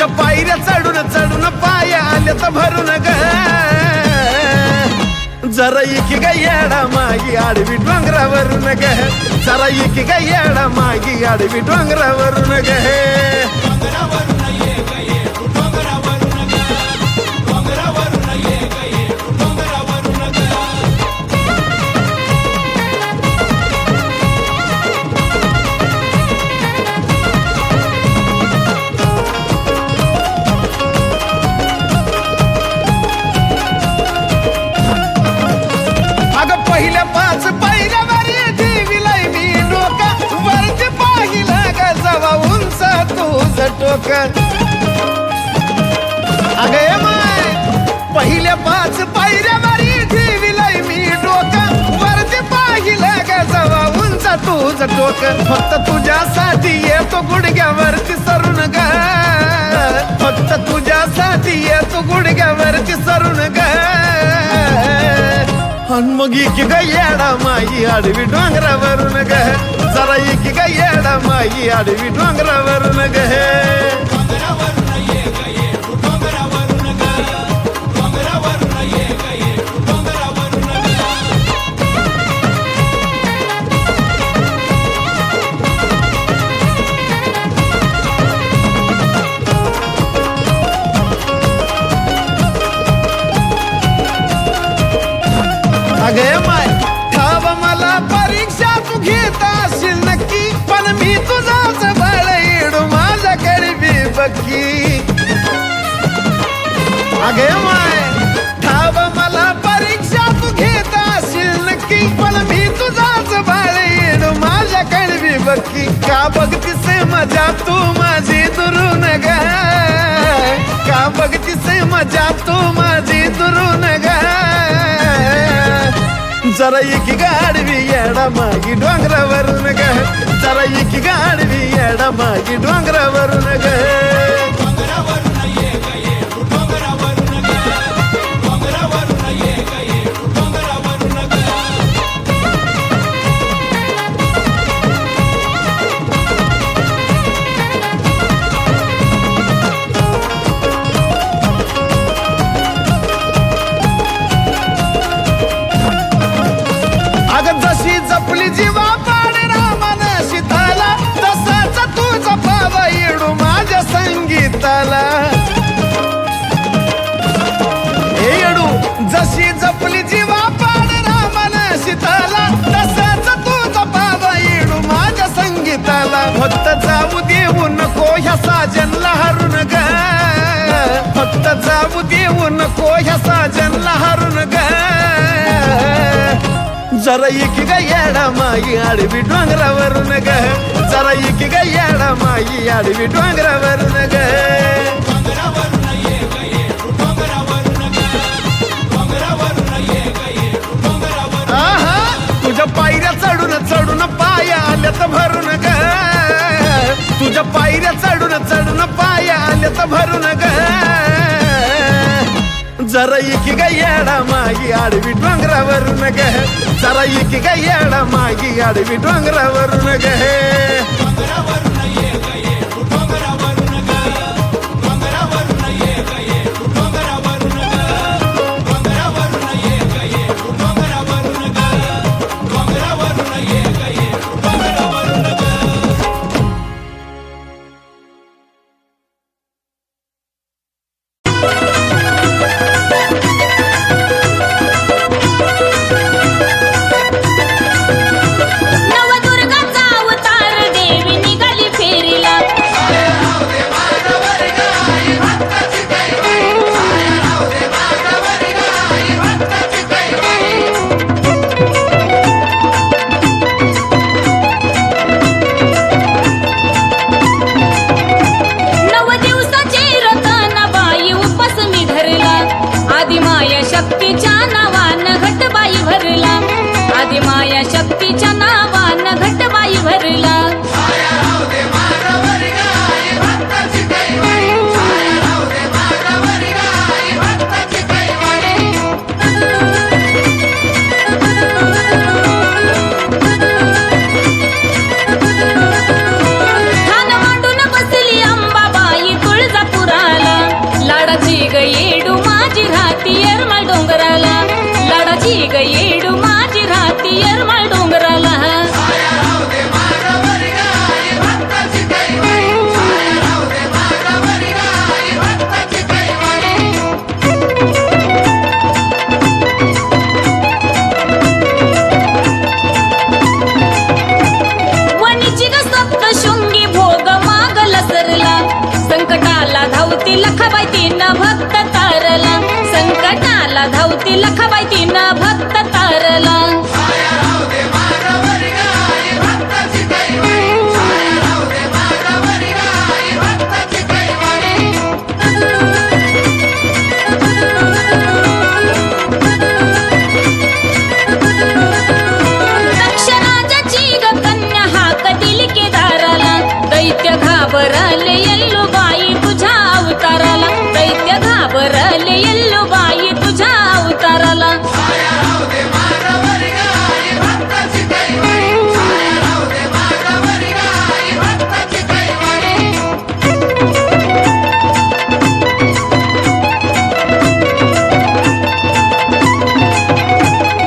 तुझ्या पायऱ्या चढून चढून पाय आल्यात भरून ग जरा इकी ग येडा मागी आडवी डोंगरावरून ग जरा इकी ग येडा मागी आडवी डोंगरावरून ग पहिल्या पाच पायऱ्यावर ठेविलाय मी डोका वरती पाहिला ग जवा उंच तुझं टोक अगे माय पहिल्या पाच पायऱ्यावर ठेविलाय मी डोका वरती पाहिला ग जवा उंच तुझं टोक फक्त तुझ्यासाठी येतो गुडघ्यावरती सरून ग फक्त तुझ्यासाठी येतो गुडघ्यावरती सरून ग मग इकी ग येडा माई आडवी डोंगरावरून ग जरा इकी ग येडा माई आडवी डोंगरावरून ग अगे माय ठाव मला परीक्षा तू घेत असेल नक्की पण मी तुझाच बाळ येडू माझ्याकडे बी बक्की अगे माय ठाव मला परीक्षा तू घेत असेल नक्की पण मी तुझाच बाळ येडू माझ्याकडे बी बक्की का बघतीस मजा तू माझी दुरून ग का बघतीस मजा तू माझी दुरून ग जरा इकी गाडवी येडा मागी डोंगरावरून ग जरा इकी गाडवी येडा मागी डोंगरावरून ग जशी जपली जीवा पाड रामान सीताला तसाच तुझा पावा येडू माझ्या संगीताला हे येडू जशी जपली जीवा पाड रामान सीताला तसाच तुझा पावा येडू माझ्या संगीताला फक्त जाऊ देऊ नको ह्या साजनला हरून ग फक्त जाऊ देऊ नको ह्या साजनला हरून ग जरा इकी ग येडा माई आडवी डोंगरावरून ग जरा इकी ग येडा माई आडवी डोंगरावरून ग आहा तुझ्या पायऱ्या चढून चढून पाय आल्यात भरून ग तुझ्या पायऱ्या चढून चढून पाय आल्यात भरून ग जरा इकी ग येडा मागी आडवी डोंगरावरून ग जरा इकी ग येडा मागी आडवी डोंगरावरून ग नवदुर्गाचा अवतार देवी निघाली धावती लखाबाई तिनं भक्त तारला घाबरले येल्लूबाई तुझ्या अवताराला दैत्य घाबरले येल्लूबाई तुझ्या अवताराला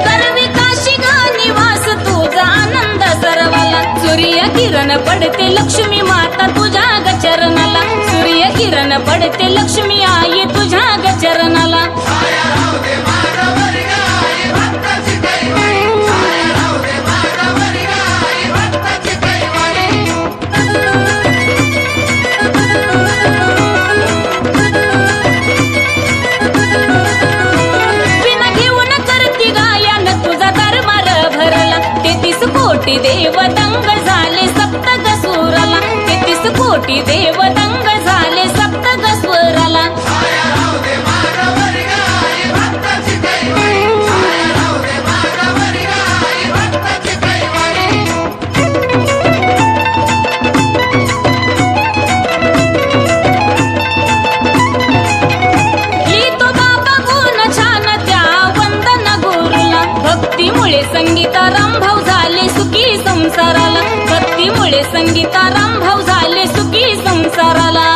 करवी काशी गा निवास तुझा आनंद सरवाला सूर्य किरण पडते लक्ष्मी माता तुझ्या गचरणाला सूर्य किरण पडते लक्ष्मी आई तुझ्या गचरणाला विना घेऊन करती गायन तुझा दरबार भरला 33 कोटी देव दंग झाले सप्तक सुराला 33 कोटी देव दंग झाले सप्तक स्वराला लिहितो बाबा गुण छान त्या वंदन गुरुला भक्तीमुळे संगीताराम भाऊ झाले सुखी संसाराला भक्तीमुळे संगीताराम भाऊ झाले सुखी संसाराला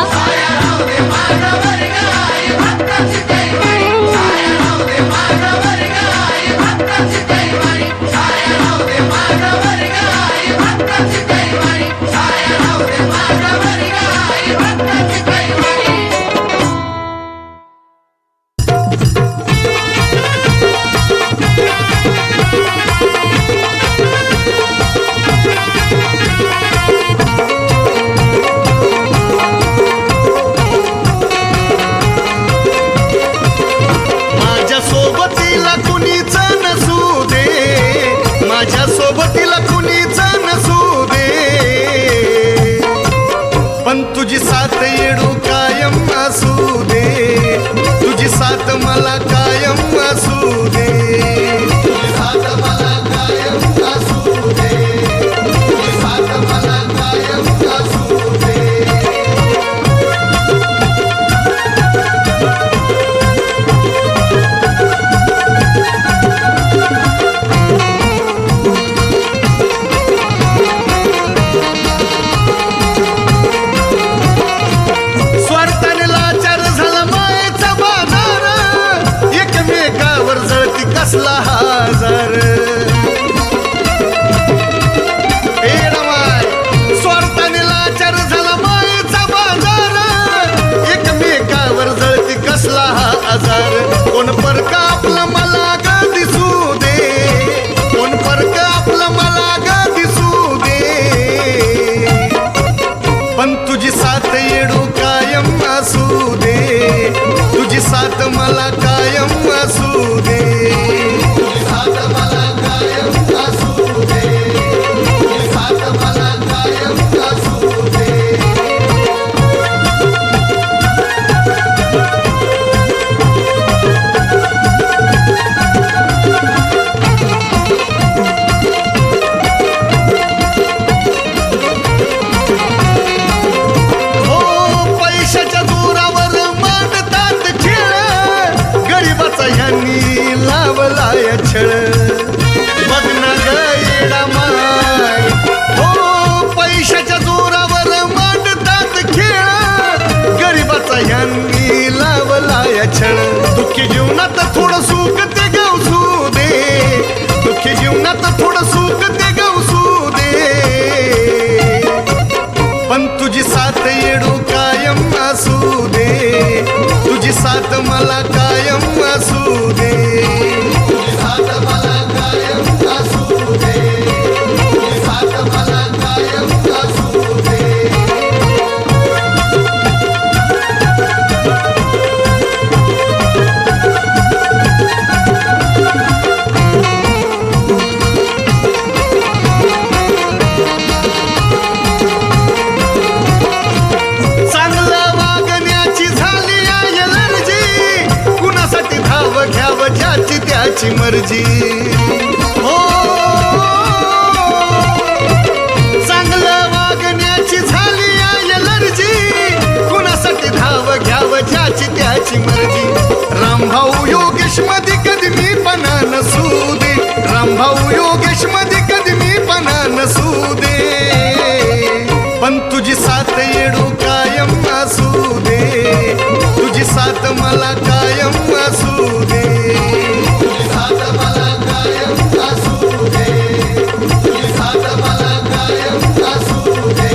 माझ्या सोबतीला कुणीच नसू दे माझ्या सोबतीला कुणीच नसू दे पण तुझी साथ येडू कायम असू दे तुझी साथ मला कायम असू दे तुझी साथ मला कायम असू दे तुझी साथ मला कायम असू दे मर्जी हो चांगलं वागण्याची झाली एलर्जी कुणासाठी धाव घ्याव ज्याची त्याची मर्जी रामभाऊ योगेश मध्ये कधी मी पणा नसू दे रामभाऊ योगेश मध्ये कधी मी पणा नसू दे पण तुझी साथ येडू कायम असू दे तुझी साथ मला कायम असू दे तुझी साथ मला कायम असू दे तुझी साथ मला कायम असू दे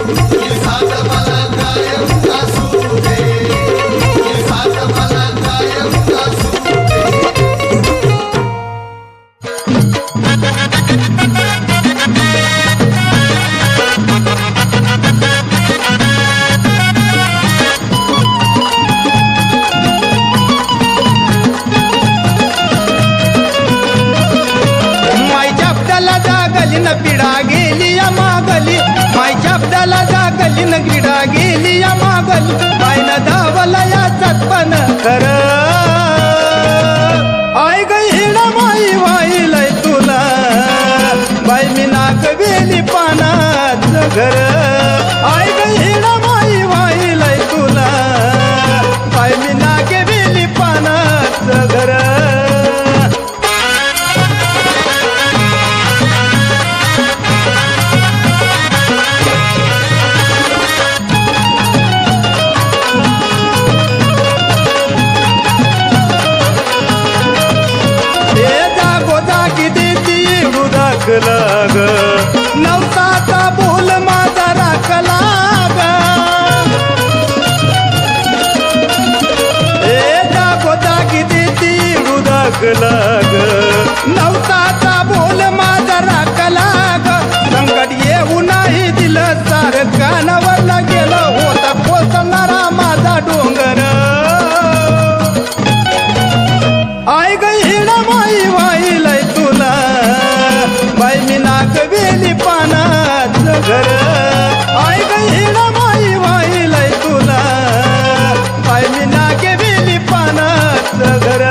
तुझी साथ मला कायम असू दे तुझी साथ मला कायम असू दे न पिढा गेली या मागली मायच्या आपल्याला जागली न क्रीडा गेली या मागली बायन धावला या चटपण कर आय गईड माई वाईलय तुला बाई मी नाक बेली पानात घर आय गईड माई वाईलय तुला बाई मी नाक बेली पानात घर लाग नवसाचा बोल माझा राखला ग ए जागोजागी देती उदाक लाग नवसाचा बोल माझा राखला ग संकट येऊ नाही दिलं सार कानावर गेलं होता कोसळणारा माझा डोंगर आय गईड माई वाईलय तुला बाई मी नाक बेली पानात घर आय गईड माई वाईलय तुला बाई मी नाक बेली पानात घर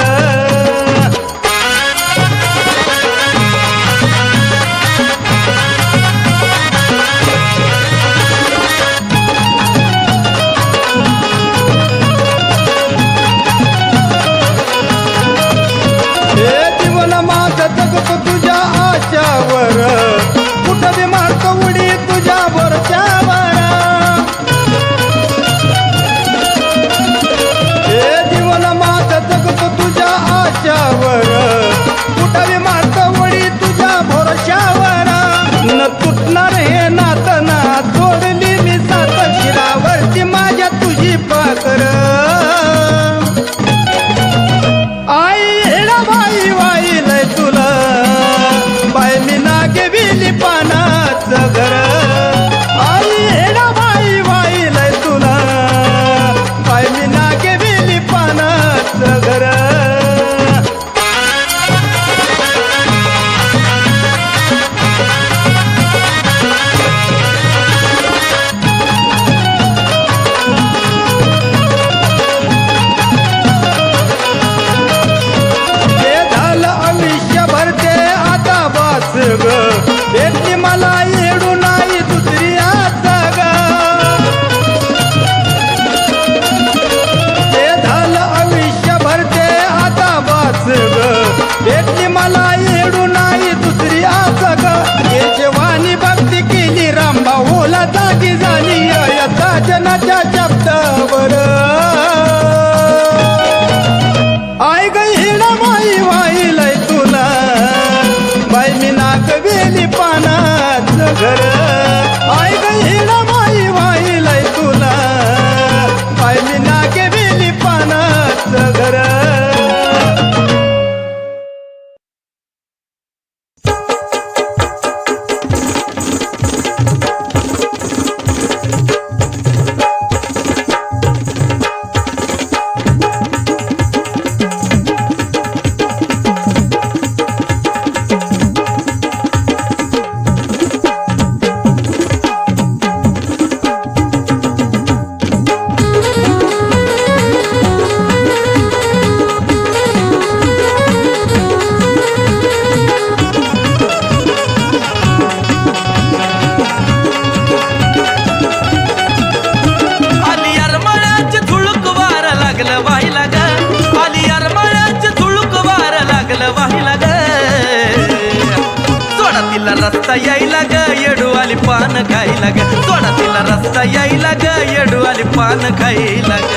रस्ता यायला ग येडूवाली पान खायला ग सोडा तिला रस्ता यायला ग येडूवाली पान खायला ग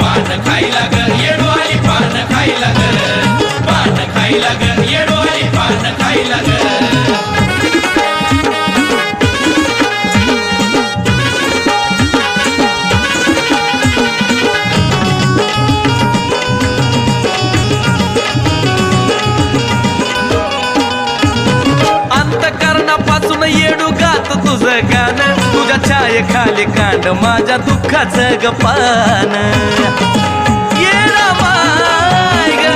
पान खायला ग येडूवाली पान खायला ग पान खायला ग येडूवाली पान खायला ग येडू गात तुझं गाणं तुझ्या छाये खाली कांड माझ्या दुःखाचं गपान येडा माय ग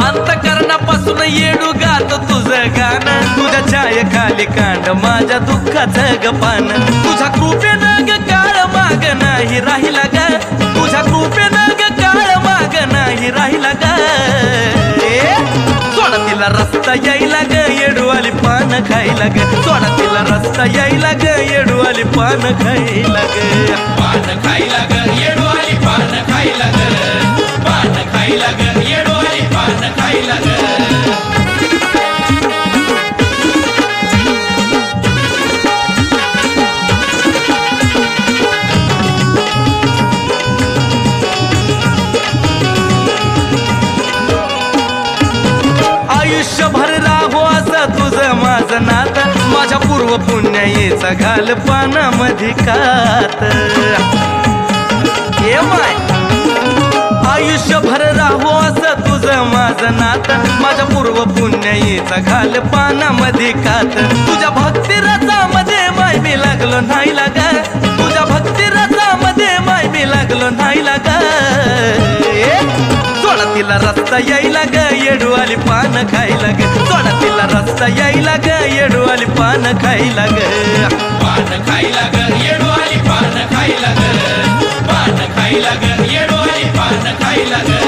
अंतकरणापासून येडू गात तुझं गाणं तुझ्या छाये खाली कांड माझ्या दुःखाचं गपान तुझ्या कृपेनं ग काळ माग नाही राहिला ग तुझ्या कृपेनं ग काळ माग नाही राहिला ग सोडा तिला रस्ता यायला ग येडूवाली पान खायला ग सोडा तिला रस्ता यायला ग येडूवाली पान खायला ग पान खायला ग येडूवाली पान खायला ग पान खायला ग येडूवाली पान खायला ग आयुष्यभर राहो असं तुझं माझं नात माझ्या पूर्व पुण्याईचा घाल पानामध्ये कात ए माय आयुष्यभर राहो असं तुझं माझं नात माझ्या पूर्व पुण्याईचा घाल पानामध्ये कात तुझ्या भक्ती रसामध्ये माय मी लागलो नाही लाग तुझ्या भक्ती रसामध्ये माय मी लागलो नाही लाग सोडा तिला रस्ता यायला ग येडूवाली पान खायला ग सोडा तिला रस्ता यायला ग येडूवाली पान खायला ग पान खायला ग येडूवाली पान खायला ग पान खायला ग येडूवाली पान खायला ग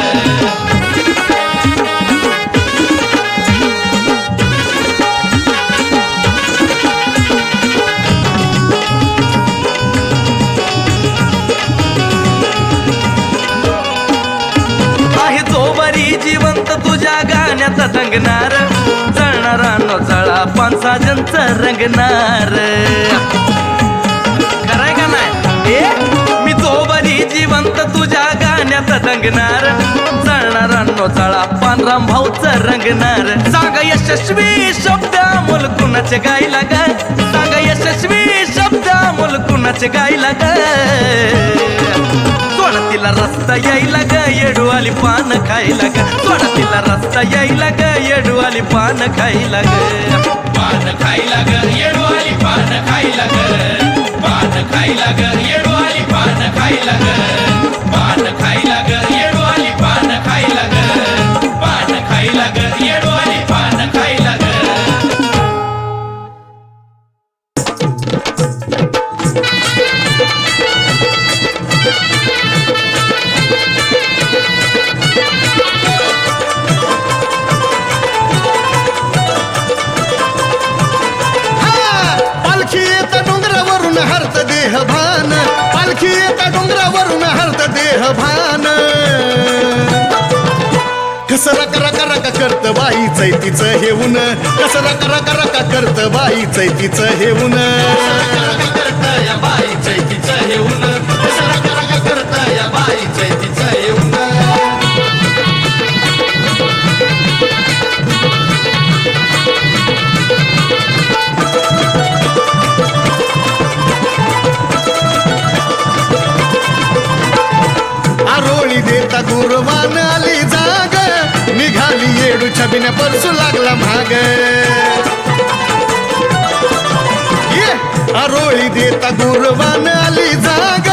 जिवंत तुझ्या गाण्याचा रंगणार जळणारांनो जळा पानसाजनचा रंगणार खरंय का नाही ए मी जोबरी जिवंत तुझ्या गाण्याचा रंगणार जळणारांनो जळा पानराम भाऊचा रंगणार सांगा यशस्वी शब्द अमोल कुणाचे गायला ग सांगा यशस्वी शब्द अमोल कुणाचे गायला ग सोडा तिला रस्ता यायला ग येडूवाली पान खायला ग सोडा तिला रस्ता यायला ग येडूवाली पान खायला ग पान खायला ग येडूवाली पान खायला ग पान खायला ग येडूवाली पान खायला ग पान खायला ग येडूवाली पान खायला ग पान खायला ग येडूवाली पान खायला ग हरत देह भान पालखी येता डोंगरावरून हरत देह भान कसं रक रक रक करत बाईचंय तिचं हेऊन कसं रक रक रक करत बाईचंय तिचं हेऊन करत या बाईचंय तिचं हेऊन कसं रक रक करत या बाईचंय तिचं हेऊन आरोळी देता गुरवान आली जाग निघाली येडू छबिने परसू लागला भाग आरोळी देता गुरवान आली जाग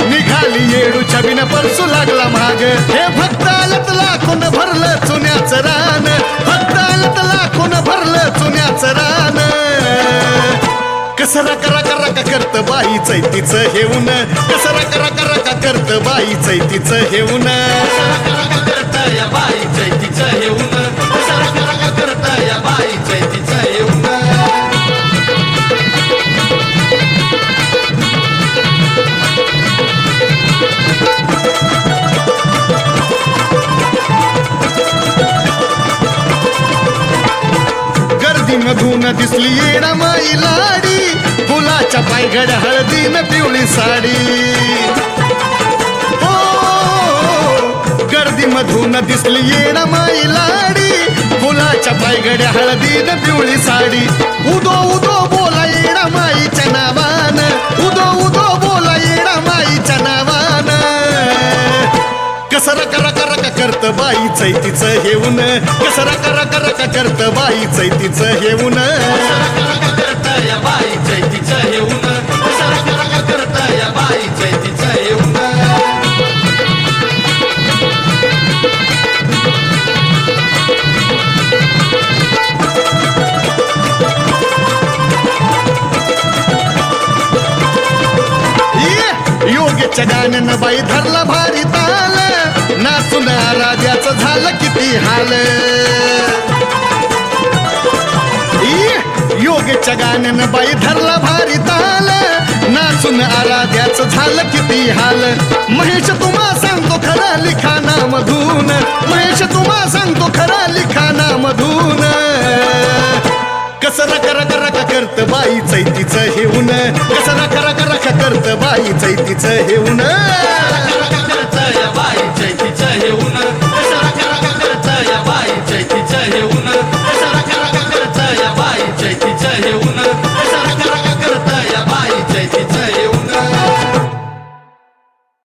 निघाली येडू छबिने परसू लागला भाग हे भक्त आलत लाखून भरलं चुन्याचं रान भक्त आलत लाखून भरलं चुन्याचं रान कसं रक रक रक करत बाईचंय तिचं हेऊन कसं रक रक रक करत बाईचंय तिचं हेऊन करत या बाईचंय तिचं हेऊन कसं रक रक करत या बाईचंय तिचं हेऊन गर्दी मधून मधून दिसली येणा माई लाडी फुलाच्या पायघड्या हळदीन पिवळी साडी गर्दी मधून दिसली येणा माई लाडी फुलाच्या पायघड्या हळदीन पिवळी साडी उदो उदो बोला येणा माईच्या नावान उदो उदो बोला येणा माईच्या नावान कसं रका रका रका करत बाई चैतीचं हेऊन कसं रका रका रका करत बाई चैतीचं हेऊन करत या बाई चैतीचं येऊन करत या बाई चैतीचं येऊन योगेच्या गाण्यानं बाई धरला भारी ताल नाचून राजाचं झालं किती हाल योगेच्या गाण्यानं बाई धरला भारी ताल नाचून आराध्याचं झालं किती हाल महेश तुम्हा सांगतो खरा लिखाणामधून महेश तुम्हा सांगतो खरा लिखाणामधून कसं रका रका रका करत बाई चैतीचं हेऊन कसं रका रका रका करत बाई चैतीचं हेऊन